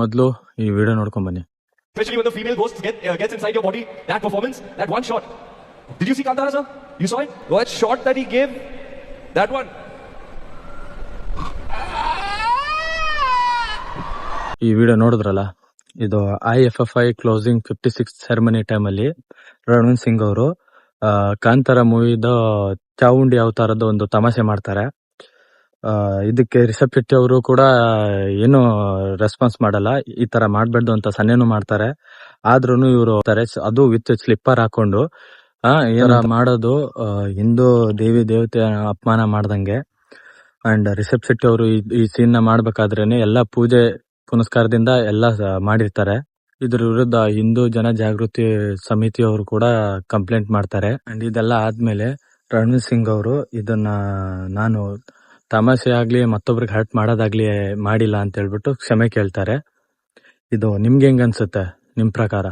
ಮೊದಲು ಈ ವಿಡಿಯೋ ನೋಡ್ಕೊಂಡ್ ಬನ್ನಿ. Especially when the female ghost gets inside your body, that performance, that one shot. Did you see Kantara, sir? You saw it? That shot that he gave, that one. ಈ video ನೋಡಿದ್ರಲ್ಲ, ಇದು IFFI closing 56 ceremony ಟೈಮಲ್ಲಿ ರಣವೀರ್ ಸಿಂಗ್ ಅವರು ಕಾಂತಾರ ಮೂವಿದ ಚಾವುಂಡಿ ಅವತಾರದ ಒಂದು ತಮಾಷೆ ಮಾಡ್ತಾರೆ. ಇದಕ್ಕೆ ರಿಷಬ್ ಶೆಟ್ಟಿ ಅವರು ಕೂಡ ಏನು ರೆಸ್ಪಾನ್ಸ್ ಮಾಡಲ್ಲ, ಈ ತರ ಮಾಡ್ಬಾರ್ದು ಅಂತ ಸನ್ನೆನೂ ಮಾಡ್ತಾರೆ. ಆದ್ರೂ ಇವರು ಅದು ವಿತ್ ಸ್ಲಿಪ್ಪರ್ ಹಾಕೊಂಡು ಏನ ಮಾಡೋದು ಹಿಂದೂ ದೇವಿ ದೇವತೆ ಅಪಮಾನ ಮಾಡ್ದಂಗೆ. ಅಂಡ್ ರಿಷಬ್ ಶೆಟ್ಟಿ ಅವರು ಈ ಸೀನ್ ನ ಮಾಡ್ಬೇಕಾದ್ರೇನೆ ಎಲ್ಲಾ ಪೂಜೆ ಪುನಸ್ಕಾರದಿಂದ ಎಲ್ಲ ಮಾಡಿರ್ತಾರೆ. ಇದ್ರ ವಿರುದ್ಧ ಹಿಂದೂ ಜನ ಜಾಗೃತಿ ಸಮಿತಿಯವರು ಕೂಡ ಕಂಪ್ಲೇಂಟ್ ಮಾಡ್ತಾರೆ. ಅಂಡ್ ಇದೆಲ್ಲ ಆದ್ಮೇಲೆ ರಣವೀರ್ ಸಿಂಗ್ ಅವರು ಇದನ್ನ ನಾನು ತಮಾಷೆ ಆಗ್ಲಿ ಮತ್ತೊಬ್ರಿಗೆ ಹರ್ಟ್ ಮಾಡೋದಾಗ್ಲಿ ಮಾಡಿಲ್ಲ ಅಂತ ಹೇಳ್ಬಿಟ್ಟು ಕ್ಷಮೆ ಕೇಳ್ತಾರೆ. ಇದು ನಿಮ್ಗೆ ಹೆಂಗ್ ಅನ್ಸುತ್ತೆ ನಿಮ್ ಪ್ರಕಾರ?